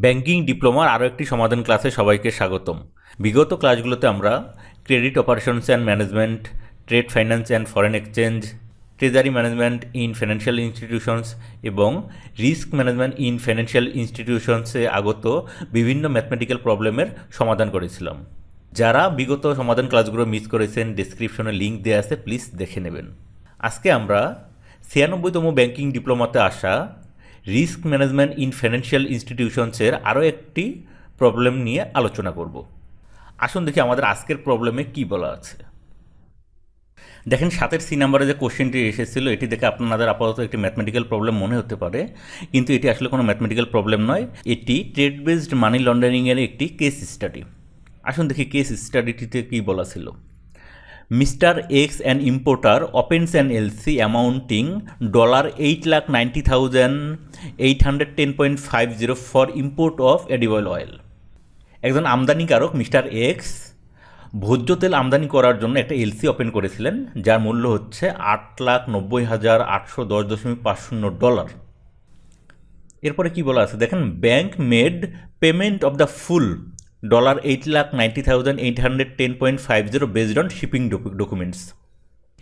Banking ডিপ্লোমার আরও একটি সমাধান ক্লাসে সবাইকে স্বাগতম। বিগত ক্লাসগুলোতে আমরা credit operations and management, trade finance and foreign exchange, treasury management in financial institutions এবং রিস্ক ম্যানেজমেন্ট ইন ফাইন্যান্সিয়াল ইনস্টিটিউশনসে আগত বিভিন্ন ম্যাথমেটিক্যাল প্রবলেমের সমাধান করেছিলাম। যারা বিগত সমাধান ক্লাসগুলো মিস করেছেন, ডেসক্রিপশনে লিঙ্ক দেওয়া আছে, প্লিজ দেখে নেবেন। আজকে আমরা 96তম ব্যাংকিং ডিপ্লোমাতে আসা রিস্ক ম্যানেজমেন্ট ইন ফাইন্যান্সিয়াল ইনস্টিটিউশনসের আরও একটি প্রবলেম নিয়ে আলোচনা করব। আসুন দেখি আমাদের আজকের প্রবলেমে কি বলা আছে। দেখেন 7 সি নাম্বারে যে কোশ্চেনটি এসেছিল, এটি দেখে আপনাদের আপাতত একটি ম্যাথমেটিক্যাল প্রবলেম মনে হতে পারে, কিন্তু এটি আসলে কোনো ম্যাথমেটিক্যাল প্রবলেম নয়। এটি ট্রেড বেসড মানি লন্ডারিংয়ের একটি কেস স্টাডি। আসুন দেখি কেস স্টাডিটিতে কী বলা ছিল। Mr. X, an importer, opens an LC amounting $8,90,810.50 for import of edible oil. একজন আমদানিকারক মিস্টার এক্স ভোজ্য তেল আমদানি করার জন্য একটা এলসি ওপেন করেছিলেন, যার মূল্য হচ্ছে $8,90,810.50। এরপরে কি বলা আছে দেখেন, bank made payment of the full $8,90,810.50 based on shipping documents.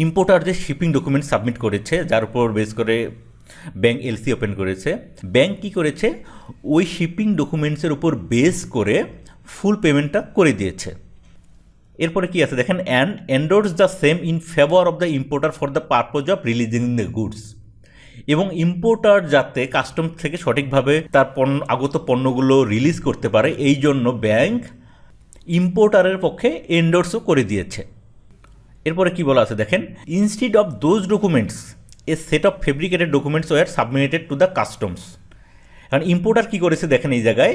Importer যে শিপিং ডকুমেন্টস সাবমিট করেছে, যার উপর বেস করে ব্যাংক এলসি ওপেন করেছে, ব্যাংক কী করেছে, ওই শিপিং ডকুমেন্টসের উপর বেস করে ফুল পেমেন্টটা করে দিয়েছে। এরপরে কি আছে দেখেন, and endorse the same in favour of the importer for the purpose of releasing the goods. এবং ইম্পোর্টার যাতে কাস্টমস থেকে সঠিকভাবে তার আগত পণ্যগুলো রিলিজ করতে পারে, এই জন্য ব্যাংক ইম্পোর্টারের পক্ষে এন্ডোর্সও করে দিয়েছে। এরপরে কি বলা আছে দেখেন, instead of those documents a set of fabricated documents were submitted to the customs. কারণ ইম্পোর্টার কী করেছে দেখেন, এই জায়গায়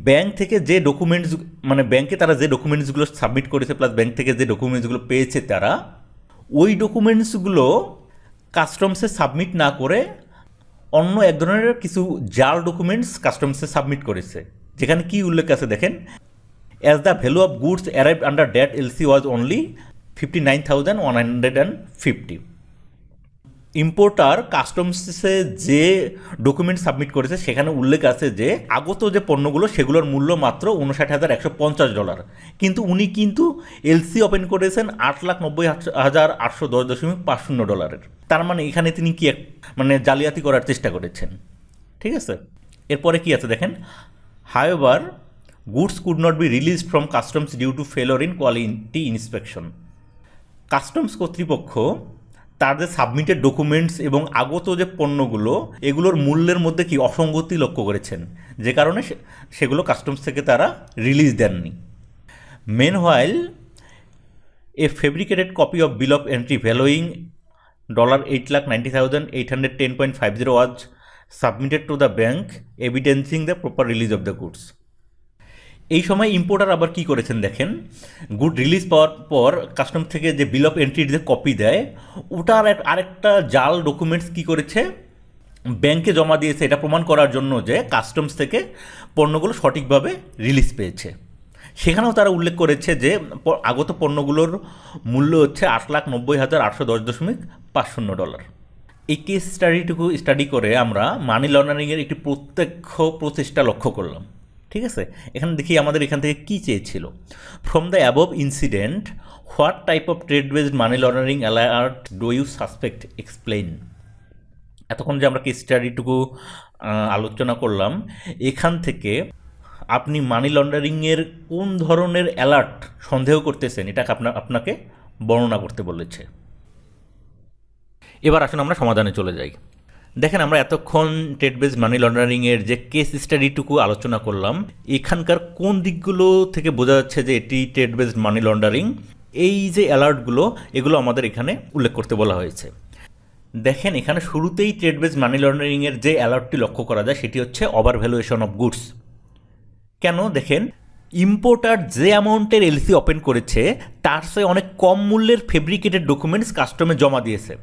ব্যাংক থেকে যে ডকুমেন্টস, মানে ব্যাংকে তারা যে ডকুমেন্টসগুলো সাবমিট করেছে প্লাস ব্যাংক থেকে যে ডকুমেন্টসগুলো পেয়েছে, তারা ওই ডকুমেন্টসগুলো কাস্টমসে সাবমিট না করে অন্য এক ধরনের কিছু জাল ডকুমেন্টস কাস্টমসে সাবমিট করেছে। যেখানে কি উল্লেখ আছে দেখেন, as the value of goods arrived under that LC was only 59,150। Importer কাস্টমসে যে ডকুমেন্ট সাবমিট করেছে সেখানে উল্লেখ আছে যে আগত যে পণ্যগুলো সেগুলোর মূল্য মাত্র $59,150, কিন্তু উনি কিন্তু এলসি ওপেন করেছেন $8,90,810.50। তার মানে এখানে তিনি কি মানে জালিয়াতি করার চেষ্টা করেছেন। ঠিক আছে, এরপরে কি আছে দেখেন, however goods could not be release from customs due to failure in quality inspection. Customs কর্তৃপক্ষ তার যে সাবমিটেড ডকুমেন্টস এবং আগত যে পণ্যগুলো, এগুলোর মূল্যের মধ্যে কি অসঙ্গতি লক্ষ্য করেছেন, যে কারণে সেগুলো কাস্টমস থেকে তারা রিলিজ দেননি। Meanwhile a fabricated copy of bill of entry valuing $8,90,810.50 was submitted to the bank evidencing the proper release of the goods. এই সময় ইম্পোর্টার আবার কি করেছেন দেখেন, গুড রিলিজ পাওয়ার পর কাস্টম থেকে যে বিল অফ এন্ট্রির যে কপি দেয়, ওটার আরেকটা জাল ডকুমেন্টস কি করেছে, ব্যাংকে জমা দিয়েছে, এটা প্রমাণ করার জন্য যে কাস্টমস থেকে পণ্যগুলো সঠিকভাবে রিলিজ পেয়েছে। সেখানেও তারা উল্লেখ করেছে যে আগত পণ্যগুলোর মূল্য হচ্ছে $8,90,810.50। এই কেস স্টাডি করে আমরা মানি লন্ডারিংয়ের একটি প্রত্যক্ষ প্রচেষ্টা লক্ষ্য করলাম। ঠিক আছে, এখানে দেখি আমাদের এখান থেকে কী চেয়েছিল। From the above incident what type of trade based money laundering alert do you suspect, explain. এতক্ষণ যে আমরা কেস স্টাডিটুকু আলোচনা করলাম, এখান থেকে আপনি মানি লন্ডারিংয়ের কোন ধরনের অ্যালার্ট সন্দেহ করতেছেন, এটাকে আপনাকে বর্ণনা করতে বলেছে। এবার আসুন আমরা সমাধানে চলে যাই। দেখেন, আমরা এতক্ষণ ট্রেড বেসড মানি লন্ডারিংয়ের যে কেস স্টাডিটুকু আলোচনা করলাম, এখানকার কোন দিকগুলো থেকে বোঝা যাচ্ছে যে এটি ট্রেড বেসড মানি লন্ডারিং, এই যে অ্যালার্টগুলো, এগুলো আমাদের এখানে উল্লেখ করতে বলা হয়েছে। দেখেন, এখানে শুরুতেই ট্রেড বেসড মানি লন্ডারিংয়ের যে অ্যালার্টটি লক্ষ্য করা যায় সেটি হচ্ছে ওভার ভ্যালুয়েশন অফ গুডস। কেন দেখেন, ইম্পোর্টার যে অ্যামাউন্টের এলসি ওপেন করেছে তার চেয়ে অনেক কম মূল্যের ফেব্রিকেটেড ডকুমেন্টস কাস্টমে জমা দিয়েছে।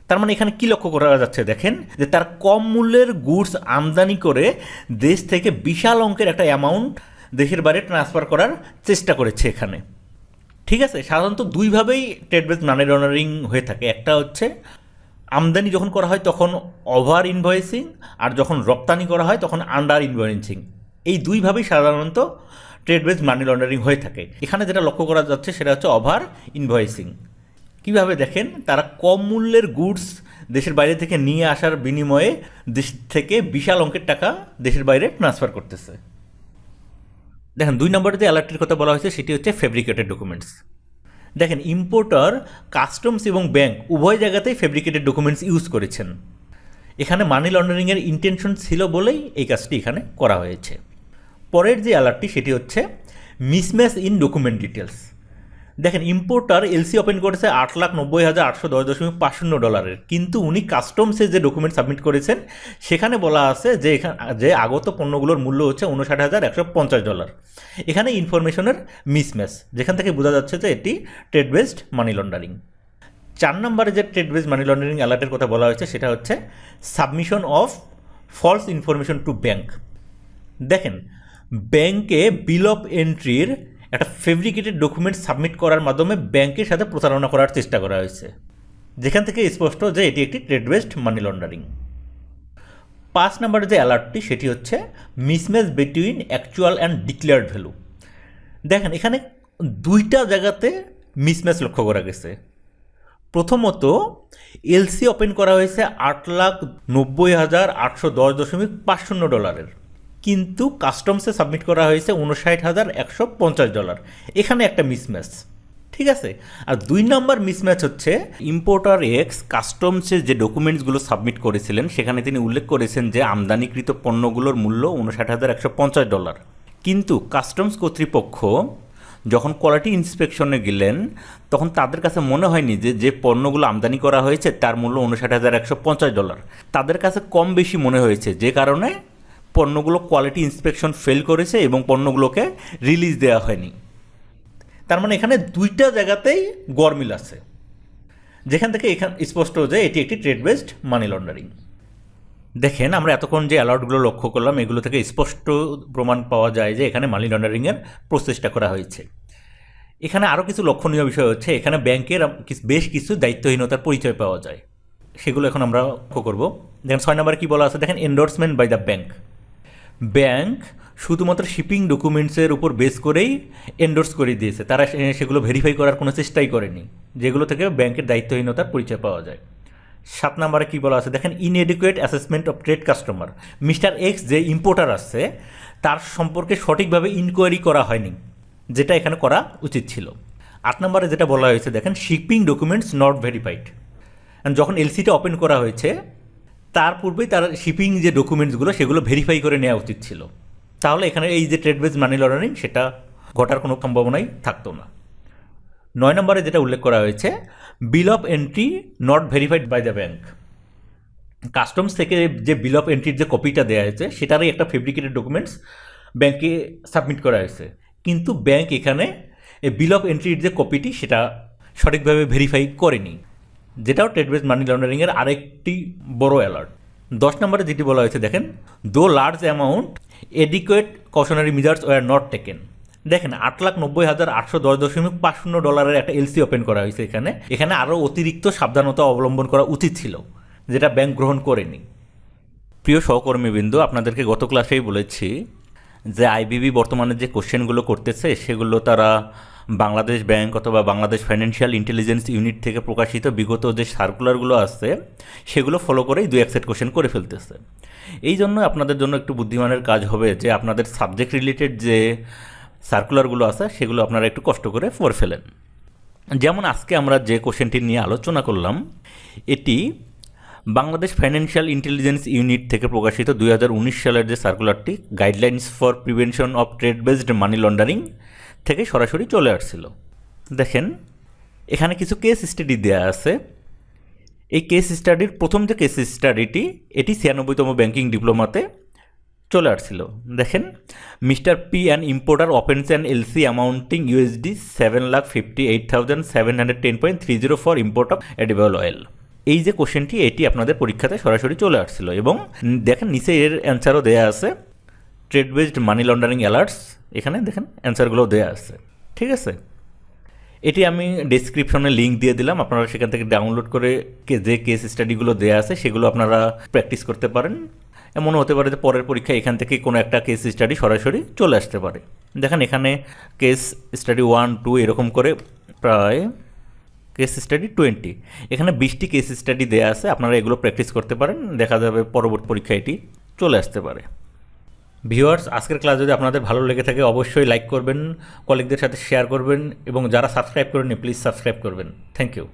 তার মানে এখানে কি লক্ষ্য করা যাচ্ছে দেখেন, যে তার কম মূল্যের গুডস আমদানি করে দেশ থেকে বিশাল অঙ্কের একটা অ্যামাউন্ট দেশের বাইরে ট্রান্সফার করার চেষ্টা করেছে এখানে। ঠিক আছে, সাধারণত দুইভাবেই ট্রেড বেসড মানি লন্ডারিং হয়ে থাকে। একটা হচ্ছে আমদানি যখন করা হয় তখন ওভার ইনভয়েসিং, আর যখন রপ্তানি করা হয় তখন আন্ডার ইনভয়েসিং। এই দুইভাবেই সাধারণত ট্রেড বেসড মানি লন্ডারিং হয়ে থাকে। এখানে যেটা লক্ষ্য করা যাচ্ছে সেটা হচ্ছে ওভার ইনভয়েসিং। কীভাবে দেখেন, তারা কম মূল্যের গুডস দেশের বাইরে থেকে নিয়ে আসার বিনিময়ে দেশ থেকে বিশাল অঙ্কের টাকা দেশের বাইরে ট্রান্সফার করতেছে। দেখেন 2 নম্বরে যে অ্যালার্টটির কথা বলা হয়েছে সেটি হচ্ছে ফেব্রিকেটেড ডকুমেন্টস। দেখেন ইম্পোর্টার কাস্টমস এবং ব্যাংক উভয় জায়গাতেই ফেব্রিকেটেড ডকুমেন্টস ইউজ করেছেন। এখানে মানি লন্ডারিংয়ের ইন্টেনশন ছিল বলেই এই কাজটি এখানে করা হয়েছে। পরের যে অ্যালার্টটি সেটি হচ্ছে মিসম্যাচ ইন ডকুমেন্ট ডিটেলস। দেখেন ইম্পোর্টার এলসি ওপেন করেছে $8,90,810.50, কিন্তু উনি কাস্টমসে যে ডকুমেন্ট সাবমিট করেছেন সেখানে বলা আছে যে আগত পণ্যগুলোর মূল্য হচ্ছে $59,150। এখানে ইনফরমেশনের মিসম্যাচ, যেখান থেকে বোঝা যাচ্ছে যে এটি ট্রেড বেসড মানি লন্ডারিং। 4 নম্বরে যে ট্রেড বেসড মানি লন্ডারিং অ্যালার্টের কথা বলা হয়েছে সেটা হচ্ছে submission of false information to bank. দেখেন ব্যাংকে বিল অফ এন্ট্রির একটা ফেব্রিকেটেড ডকুমেন্ট সাবমিট করার মাধ্যমে ব্যাংকের সাথে প্রতারণা করার চেষ্টা করা হয়েছে, যেখান থেকে স্পষ্ট যে এটি একটি ট্রেড বেসড মানি লন্ডারিং। 5 নম্বরে যে অ্যালার্টটি সেটি হচ্ছে mismatch between actual and declared value. দেখেন এখানে দুইটা জায়গাতে মিসম্যাচ লক্ষ্য করা গেছে। প্রথমত এলসি ওপেন করা হয়েছে $8,90,810.50, কিন্তু কাস্টমসে সাবমিট করা হয়েছে $59,150। এখানে একটা মিসম্যাচ, ঠিক আছে। আর 2 নম্বর মিসম্যাচ হচ্ছে ইম্পোর্টার এক্স কাস্টমসে যে ডকুমেন্টসগুলো সাবমিট করেছিলেন সেখানে তিনি উল্লেখ করেছেন যে আমদানিকৃত পণ্যগুলোর মূল্য $59,150, কিন্তু কাস্টমস কর্তৃপক্ষ যখন কোয়ালিটি ইন্সপেকশনে গেলেন তখন তাদের কাছে মনে হয়নি যে পণ্যগুলো আমদানি করা হয়েছে তার মূল্য $59,150। তাদের কাছে কম বেশি মনে হয়েছে, যে কারণে পণ্যগুলো কোয়ালিটি ইন্সপেকশন ফেল করেছে এবং পণ্যগুলোকে রিলিজ দেওয়া হয়নি। তার মানে এখানে দুইটা জায়গাতেই গরমিল আছে, যেখান থেকে এখানে স্পষ্ট যে এটি একটি ট্রেড বেসড মানি লন্ডারিং। দেখেন আমরা এতক্ষণ যে অ্যালার্টগুলো লক্ষ্য করলাম এগুলো থেকে স্পষ্ট প্রমাণ পাওয়া যায় যে এখানে মানি লন্ডারিংয়ের প্রচেষ্টা করা হয়েছে। এখানে আরও কিছু লক্ষণীয় বিষয় হচ্ছে এখানে ব্যাংকের বেশ কিছু দায়িত্বহীনতার পরিচয় পাওয়া যায়, সেগুলো এখন আমরা লক্ষ্য করব। দেখেন 6 নম্বরে কী বলা আছে, দেখেন endorsement by the bank. Bank শুধুমাত্র শিপিং ডকুমেন্টসের উপর বেস করেই এন্ডোর্স করে দিয়েছে, তারা সেগুলো ভেরিফাই করার কোনো চেষ্টাই করেনি, যেগুলো থেকে ব্যাংকের দায়িত্বহীনতার পরিচয় পাওয়া যায়। 7 নম্বরে কী বলা আছে, দেখেন inadequate assessment of trade customer. Mister x যে ইম্পোর্টার আছে তার সম্পর্কে সঠিকভাবে ইনকোয়ারি করা হয়নি, যেটা এখানে করা উচিত ছিল। 8 নম্বরে যেটা বলা হয়েছে, দেখেন শিপিং ডকুমেন্টস নট ভেরিফাইড। যখন এলসিটা ওপেন করা হয়েছে তার পূর্বেই তার শিপিং যে ডকুমেন্টসগুলো সেগুলো ভেরিফাই করে নেওয়া উচিত ছিল, তাহলে এখানে এই যে ট্রেড বেসড মানি লন্ডারিং সেটা ঘটার কোনো সম্ভাবনাই থাকতো না। 9 নম্বরে যেটা উল্লেখ করা হয়েছে, bill of entry not verified by the bank. Customs থেকে যে বিল অফ এন্ট্রির যে কপিটা দেওয়া হয়েছে সেটারই একটা ফেব্রিকেটেড ডকুমেন্টস ব্যাংকে সাবমিট করা হয়েছে, কিন্তু ব্যাংক এখানে এই বিল অফ এন্ট্রির যে কপিটি সেটা সঠিকভাবে ভেরিফাই করেনি, যেটাও ট্রেড বেসড মানি লন্ডারিংয়ের আরেকটি বড় অ্যালার্ট। 10 নম্বরে যেটি বলা হয়েছে, দেখেন though large amount adequate cautionary measures were not taken. দেখেন $8,90,810.50 একটা এলসি ওপেন করা হয়েছে, এখানে আরও অতিরিক্ত সাবধানতা অবলম্বন করা উচিত ছিল, যেটা ব্যাংক গ্রহণ করেনি। প্রিয় সহকর্মীবৃন্দ, আপনাদেরকে গত ক্লাসেই বলেছি যে আইবিবি বর্তমানে যে কোশ্চেনগুলো করতেছে সেগুলো তারা বাংলাদেশ ব্যাংক অথবা বাংলাদেশ ফাইন্যান্সিয়াল ইন্টেলিজেন্স ইউনিট থেকে প্রকাশিত বিগত যে সার্কুলারগুলো আছে সেগুলো ফলো করেই 2-1 সেট কোশ্চেন করে ফেলতেছে। এই জন্য আপনাদের জন্য একটু বুদ্ধিমানের কাজ হবে যে আপনাদের সাবজেক্ট রিলেটেড যে সার্কুলারগুলো আছে সেগুলো আপনারা একটু কষ্ট করে পড়ে ফেলেন। যেমন আজকে আমরা যে কোশ্চেনটি নিয়ে আলোচনা করলাম এটি বাংলাদেশ ফাইন্যান্সিয়াল ইন্টেলিজেন্স ইউনিট থেকে প্রকাশিত 2019 সালের যে সার্কুলারটি guidelines for prevention of trade based money laundering থেকে সরাসরি চলে আসছিল। দেখেন এখানে কিছু কেস স্টাডি দেওয়া আছে। এই কেস স্টাডির প্রথম যে কেস স্টাডিটি এটি 96তম ব্যাংকিং ডিপ্লোমাতে চলে আসছিল। দেখেন mister P an importer opens an LC amounting $7,58,710.30 for import of edible oil. এই যে কোশ্চেনটি এটি আপনাদের পরীক্ষাতে সরাসরি চলে আসছিল এবং দেখেন নিচে এর অ্যান্সারও দেওয়া আছে, trade based money laundering alerts, এখানে দেখেন অ্যান্সারগুলো দেওয়া আছে, ঠিক আছে। এটি আমি ডেসক্রিপশনে লিঙ্ক দিয়ে দিলাম, আপনারা সেখান থেকে ডাউনলোড করে যে কেস স্টাডিগুলো দেওয়া আছে সেগুলো আপনারা প্র্যাকটিস করতে পারেন এমনও হতে পারে যে পরের পরীক্ষায় এখান থেকে কোনো একটা কেস স্টাডি সরাসরি চলে আসতে পারে। দেখেন এখানে কেস স্টাডি 1, 2 এরকম করে প্রায় কেস স্টাডি 20, এখানে 20টি কেস স্টাডি দেওয়া আছে। আপনারা এগুলো প্র্যাকটিস করতে পারেন, দেখা যাবে পরবর্তী পরীক্ষায় এটি চলে আসতে পারে। ভিউয়ার্স, আজকের ক্লাস যদি আপনাদের ভালো লেগে থাকে অবশ্যই লাইক করবেন, কলিগদের সাথে শেয়ার করবেন এবং যারা সাবস্ক্রাইব করেননি প্লিজ সাবস্ক্রাইব করবেন। Thank you.